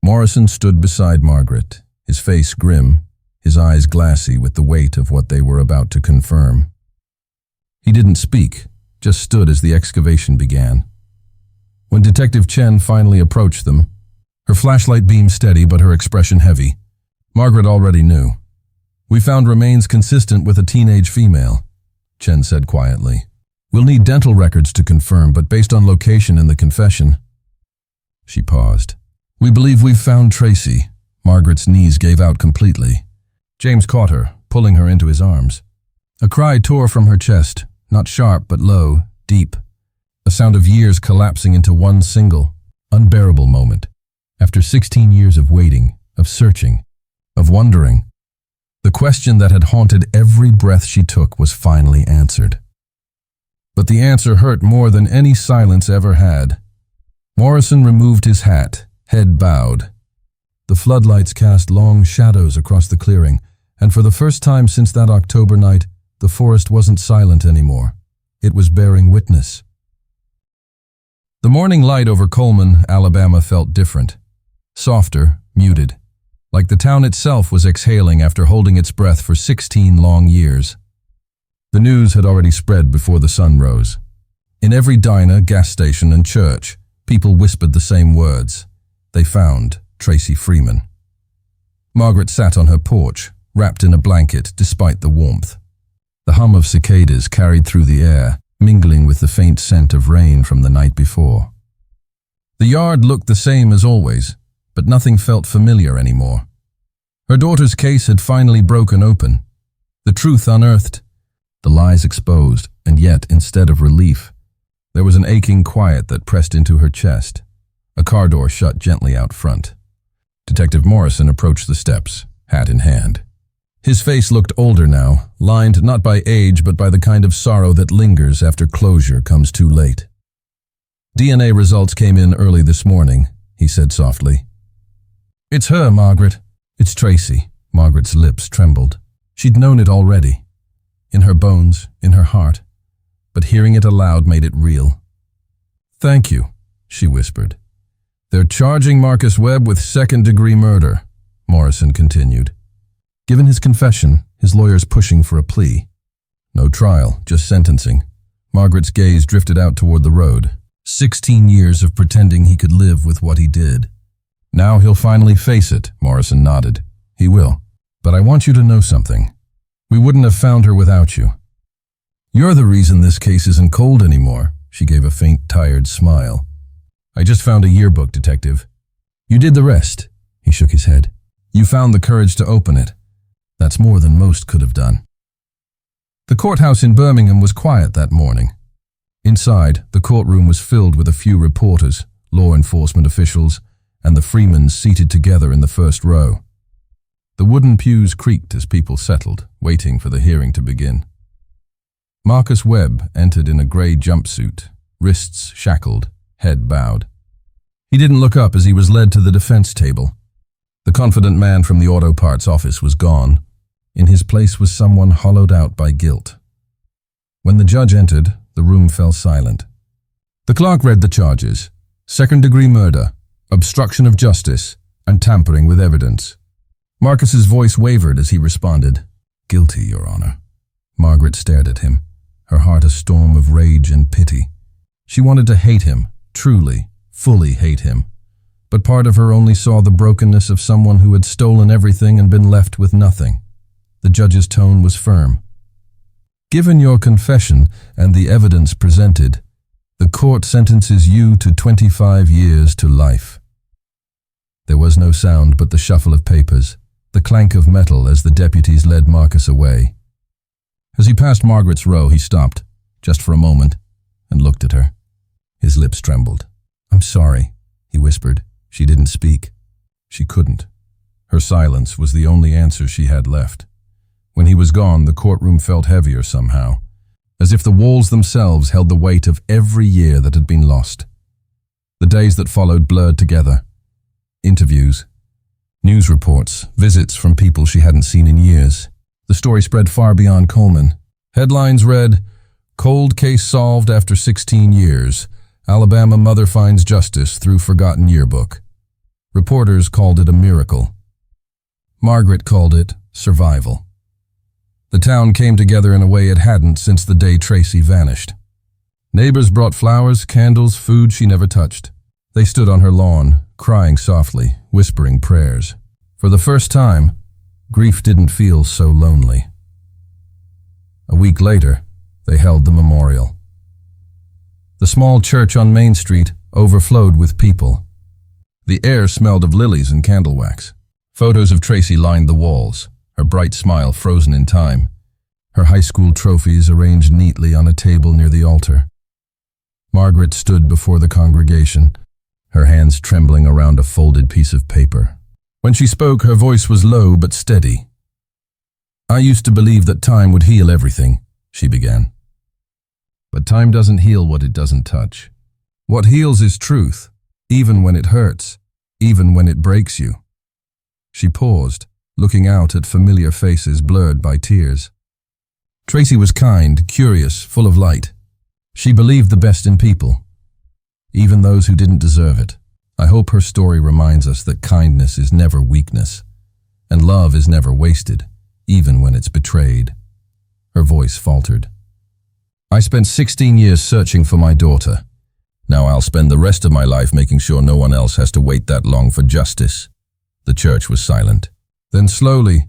Morrison stood beside Margaret, his face grim, his eyes glassy with the weight of what they were about to confirm. He didn't speak, just stood as the excavation began. When Detective Chen finally approached them, her flashlight beam steady but her expression heavy, Margaret already knew. We found remains consistent with a teenage female, Chen said quietly. We'll need dental records to confirm, but based on location in the confession. She paused. We believe we've found Tracy. Margaret's knees gave out completely. James caught her, pulling her into his arms. A cry tore from her chest, not sharp but low, deep. A sound of years collapsing into one single, unbearable moment. After 16 years of waiting, of searching, of wondering, the question that had haunted every breath she took was finally answered. But the answer hurt more than any silence ever had. Morrison removed his hat, head bowed. The floodlights cast long shadows across the clearing, and for the first time since that October night, the forest wasn't silent anymore. It was bearing witness. The morning light over Coleman, Alabama felt different. Softer, muted. Like the town itself was exhaling after holding its breath for 16 long years. The news had already spread before the sun rose. In every diner, gas station, and church, people whispered the same words. They found Tracy Freeman. Margaret sat on her porch, wrapped in a blanket despite the warmth. The hum of cicadas carried through the air, mingling with the faint scent of rain from the night before. The yard looked the same as always, but nothing felt familiar anymore. Her daughter's case had finally broken open. The truth unearthed, the lies exposed, and yet, instead of relief, there was an aching quiet that pressed into her chest. A car door shut gently out front. Detective Morrison approached the steps, hat in hand. His face looked older now, lined not by age but by the kind of sorrow that lingers after closure comes too late. DNA results came in early this morning, he said softly. It's her, Margaret. It's Tracy. Margaret's lips trembled. She'd known it already. In her bones, in her heart. But hearing it aloud made it real. Thank you, she whispered. They're charging Marcus Webb with second-degree murder, Morrison continued. Given his confession, his lawyer's pushing for a plea. No trial, just sentencing. Margaret's gaze drifted out toward the road. 16 years of pretending he could live with what he did. Now he'll finally face it, Morrison nodded. He will. But I want you to know something. We wouldn't have found her without you. You're the reason this case isn't cold anymore, she gave a faint, tired smile. I just found a yearbook, Detective. You did the rest, he shook his head. You found the courage to open it. That's more than most could have done. The courthouse in Birmingham was quiet that morning. Inside, the courtroom was filled with a few reporters, law enforcement officials, and the Freemans seated together in the first row. The wooden pews creaked as people settled, waiting for the hearing to begin. Marcus Webb entered in a gray jumpsuit, wrists shackled, head bowed. He didn't look up as he was led to the defense table. The confident man from the auto parts office was gone. In his place was someone hollowed out by guilt. When the judge entered, the room fell silent. The clerk read the charges: second-degree murder, obstruction of justice, and tampering with evidence. Marcus's voice wavered as he responded, "Guilty, Your Honor." Margaret stared at him, her heart a storm of rage and pity. She wanted to hate him, truly, fully hate him. But part of her only saw the brokenness of someone who had stolen everything and been left with nothing. The judge's tone was firm. Given your confession and the evidence presented, the court sentences you to 25 years to life. There was no sound but the shuffle of papers, the clank of metal as the deputies led Marcus away. As he passed Margaret's row, he stopped, just for a moment, and looked at her. His lips trembled. "I'm sorry," he whispered. She didn't speak. She couldn't. Her silence was the only answer she had left. When he was gone, the courtroom felt heavier somehow, as if the walls themselves held the weight of every year that had been lost. The days that followed blurred together. Interviews, news reports, visits from people she hadn't seen in years. The story spread far beyond Coleman. Headlines read, "Cold case solved after 16 years. Alabama mother finds justice through forgotten yearbook." Reporters called it a miracle. Margaret called it survival. The town came together in a way it hadn't since the day Tracy vanished. Neighbors brought flowers, candles, food she never touched. They stood on her lawn, crying softly, whispering prayers. For the first time, grief didn't feel so lonely. A week later, they held the memorial. The small church on Main Street overflowed with people. The air smelled of lilies and candle wax. Photos of Tracy lined the walls, her bright smile frozen in time, her high school trophies arranged neatly on a table near the altar. Margaret stood before the congregation, her hands trembling around a folded piece of paper. When she spoke, her voice was low but steady. "I used to believe that time would heal everything," she began. "But time doesn't heal what it doesn't touch. What heals is truth, even when it hurts, even when it breaks you." She paused, looking out at familiar faces blurred by tears. Tracy was kind, curious, full of light. She believed the best in people, even those who didn't deserve it. I hope her story reminds us that kindness is never weakness, and love is never wasted, even when it's betrayed. Her voice faltered. I spent 16 years searching for my daughter. Now I'll spend the rest of my life making sure no one else has to wait that long for justice. The church was silent. Then slowly,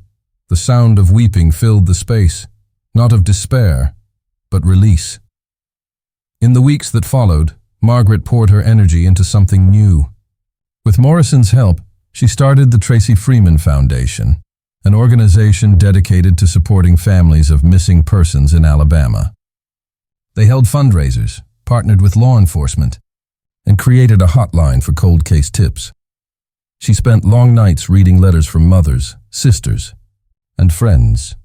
the sound of weeping filled the space, not of despair, but release. In the weeks that followed, Margaret poured her energy into something new. With Morrison's help, she started the Tracy Freeman Foundation, an organization dedicated to supporting families of missing persons in Alabama. They held fundraisers, partnered with law enforcement, and created a hotline for cold case tips. She spent long nights reading letters from mothers, sisters, and friends,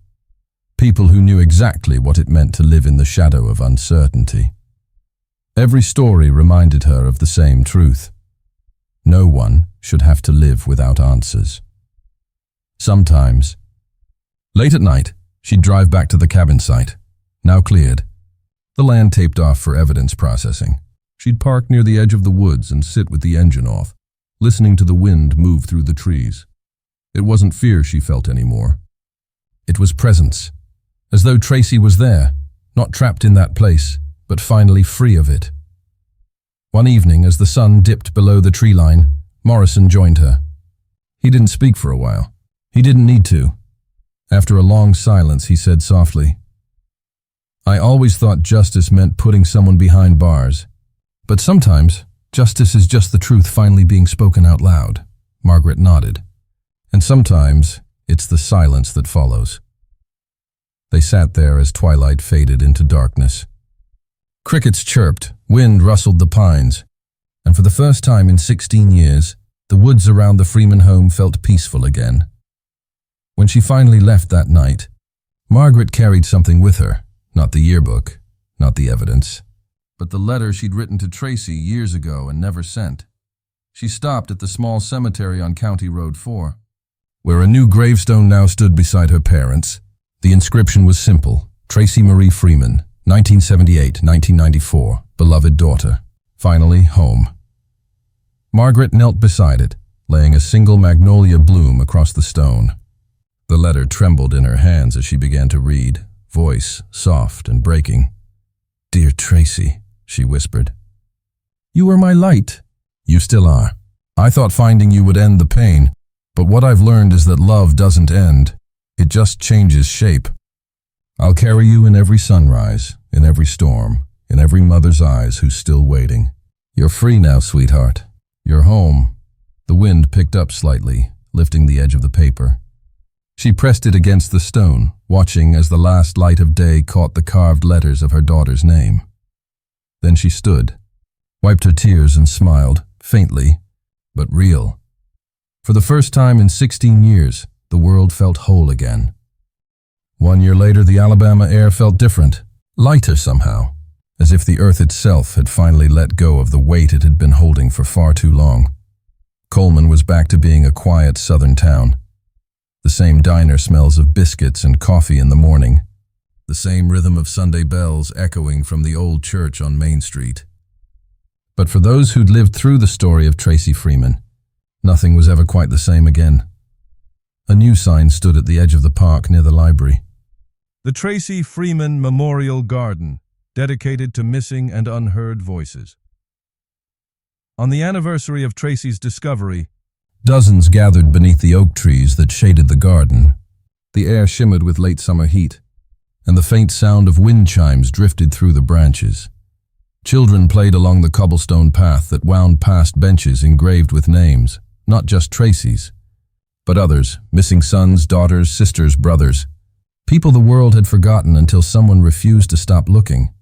people who knew exactly what it meant to live in the shadow of uncertainty. Every story reminded her of the same truth. No one should have to live without answers. Sometimes, late at night, she'd drive back to the cabin site, now cleared, the land taped off for evidence processing. She'd park near the edge of the woods and sit with the engine off, listening to the wind move through the trees. It wasn't fear she felt anymore. It was presence, as though Tracy was there, not trapped in that place, but finally free of it. One evening, as the sun dipped below the tree line, Morrison joined her. He didn't speak for a while. He didn't need to. After a long silence, he said softly, I always thought justice meant putting someone behind bars. But sometimes, justice is just the truth finally being spoken out loud. Margaret nodded. And sometimes, it's the silence that follows. They sat there as twilight faded into darkness. Crickets chirped, wind rustled the pines, and for the first time in 16 years, the woods around the Freeman home felt peaceful again. When she finally left that night, Margaret carried something with her. Not the yearbook, not the evidence, but the letter she'd written to Tracy years ago and never sent. She stopped at the small cemetery on County Road 4, where a new gravestone now stood beside her parents. The inscription was simple: Tracy Marie Freeman, 1978-1994, beloved daughter. Finally, home. Margaret knelt beside it, laying a single magnolia bloom across the stone. The letter trembled in her hands as she began to read, voice soft and breaking. Dear Tracy, she whispered. You were my light. You still are. I thought finding you would end the pain, but what I've learned is that love doesn't end. It just changes shape. I'll carry you in every sunrise, in every storm, in every mother's eyes who's still waiting. You're free now, sweetheart. You're home. The wind picked up slightly, lifting the edge of the paper. She pressed it against the stone, watching as the last light of day caught the carved letters of her daughter's name. Then she stood, wiped her tears and smiled, faintly, but real. For the first time in 16 years, the world felt whole again. 1 year later, the Alabama air felt different, lighter somehow, as if the earth itself had finally let go of the weight it had been holding for far too long. Coleman was back to being a quiet southern town. The same diner smells of biscuits and coffee in the morning. The same rhythm of Sunday bells echoing from the old church on Main Street. But for those who'd lived through the story of Tracy Freeman, nothing was ever quite the same again. A new sign stood at the edge of the park near the library. The Tracy Freeman Memorial Garden, dedicated to missing and unheard voices. On the anniversary of Tracy's discovery, dozens gathered beneath the oak trees that shaded the garden. The air shimmered with late summer heat, and the faint sound of wind chimes drifted through the branches. Children played along the cobblestone path that wound past benches engraved with names, not just Tracy's, but others, missing sons, daughters, sisters, brothers, people the world had forgotten until someone refused to stop looking.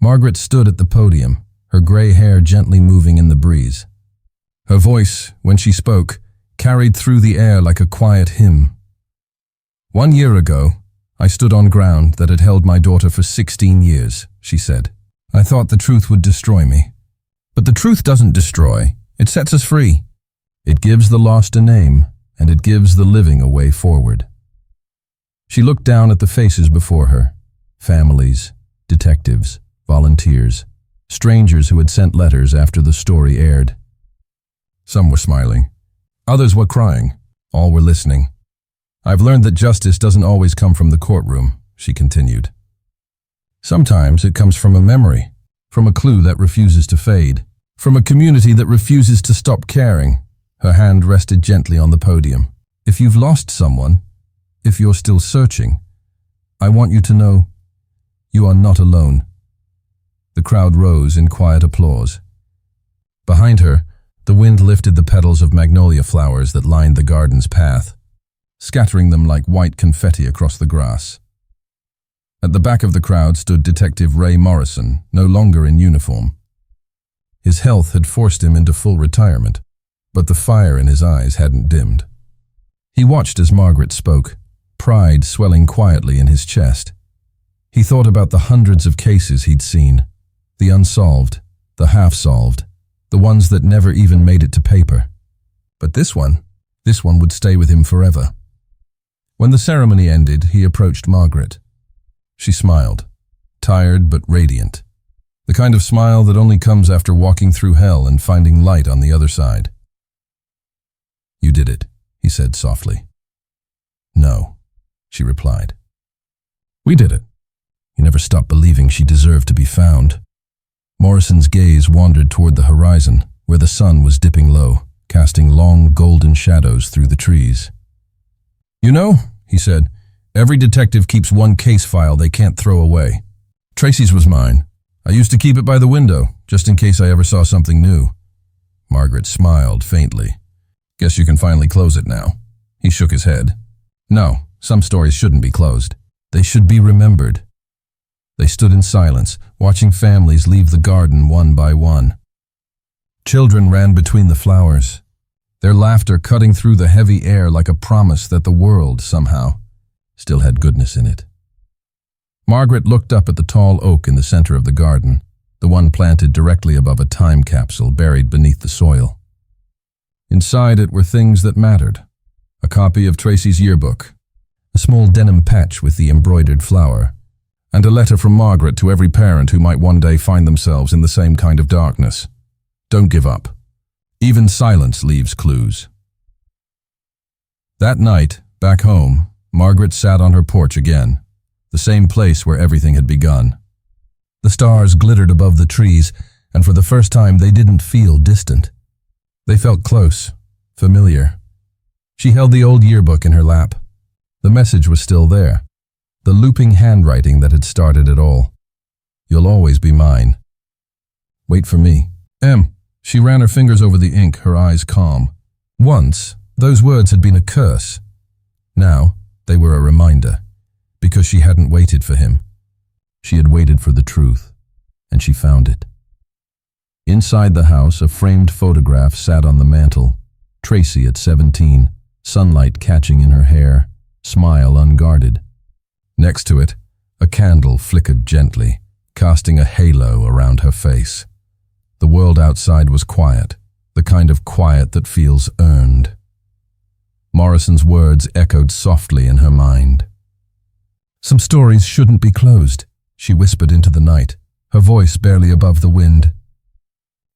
Margaret stood at the podium, her gray hair gently moving in the breeze. Her voice, when she spoke, carried through the air like a quiet hymn. 1 year ago, I stood on ground that had held my daughter for 16 years, she said. I thought the truth would destroy me. But the truth doesn't destroy. It sets us free. It gives the lost a name, and it gives the living a way forward. She looked down at the faces before her. Families, detectives, volunteers, strangers who had sent letters after the story aired. Some were smiling. Others were crying. All were listening. "I've learned that justice doesn't always come from the courtroom," she continued. "Sometimes it comes from a memory, from a clue that refuses to fade, from a community that refuses to stop caring." Her hand rested gently on the podium. "If you've lost someone, if you're still searching, I want you to know you are not alone." The crowd rose in quiet applause. Behind her, the wind lifted the petals of magnolia flowers that lined the garden's path, scattering them like white confetti across the grass. At the back of the crowd stood Detective Ray Morrison, no longer in uniform. His health had forced him into full retirement, but the fire in his eyes hadn't dimmed. He watched as Margaret spoke, pride swelling quietly in his chest. He thought about the hundreds of cases he'd seen, the unsolved, the half-solved, the ones that never even made it to paper. But this one would stay with him forever. When the ceremony ended, he approached Margaret. She smiled, tired but radiant. The kind of smile that only comes after walking through hell and finding light on the other side. "You did it," he said softly. "No," she replied. "We did it." He never stopped believing she deserved to be found. Morrison's gaze wandered toward the horizon, where the sun was dipping low, casting long golden shadows through the trees. "You know," he said, "every detective keeps one case file they can't throw away. Tracy's was mine. I used to keep it by the window, just in case I ever saw something new." Margaret smiled faintly. "Guess you can finally close it now." He shook his head. "No, some stories shouldn't be closed. They should be remembered." They stood in silence, watching families leave the garden one by one. Children ran between the flowers, their laughter cutting through the heavy air like a promise that the world, somehow, still had goodness in it. Margaret looked up at the tall oak in the center of the garden, the one planted directly above a time capsule buried beneath the soil. Inside it were things that mattered: a copy of Tracy's yearbook, a small denim patch with the embroidered flower, and a letter from Margaret to every parent who might one day find themselves in the same kind of darkness. Don't give up. Even silence leaves clues. That night, back home, Margaret sat on her porch again, the same place where everything had begun. The stars glittered above the trees, and for the first time they didn't feel distant. They felt close, familiar. She held the old yearbook in her lap. The message was still there, the looping handwriting that had started it all. "You'll always be mine. Wait for me. M." She ran her fingers over the ink, her eyes calm. Once, those words had been a curse. Now, they were a reminder, because she hadn't waited for him. She had waited for the truth, and she found it. Inside the house, a framed photograph sat on the mantel. Tracy at 17, sunlight catching in her hair, smile unguarded. Next to it, a candle flickered gently, casting a halo around her face. The world outside was quiet, the kind of quiet that feels earned. Morrison's words echoed softly in her mind. "Some stories shouldn't be closed," she whispered into the night, her voice barely above the wind.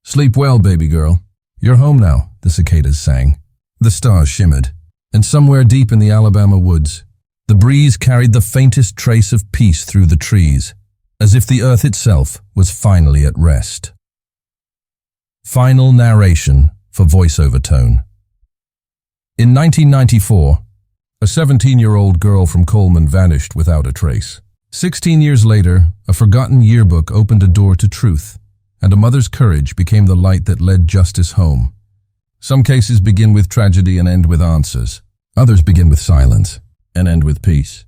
"Sleep well, baby girl. You're home now," the cicadas sang. The stars shimmered, and somewhere deep in the Alabama woods, the breeze carried the faintest trace of peace through the trees, as if the earth itself was finally at rest. Final narration for voiceover tone. In 1994, a 17-year-old girl from Coleman vanished without a trace. 16 years later, a forgotten yearbook opened a door to truth, and a mother's courage became the light that led justice home. Some cases begin with tragedy and end with answers. Others begin with silence and end with peace.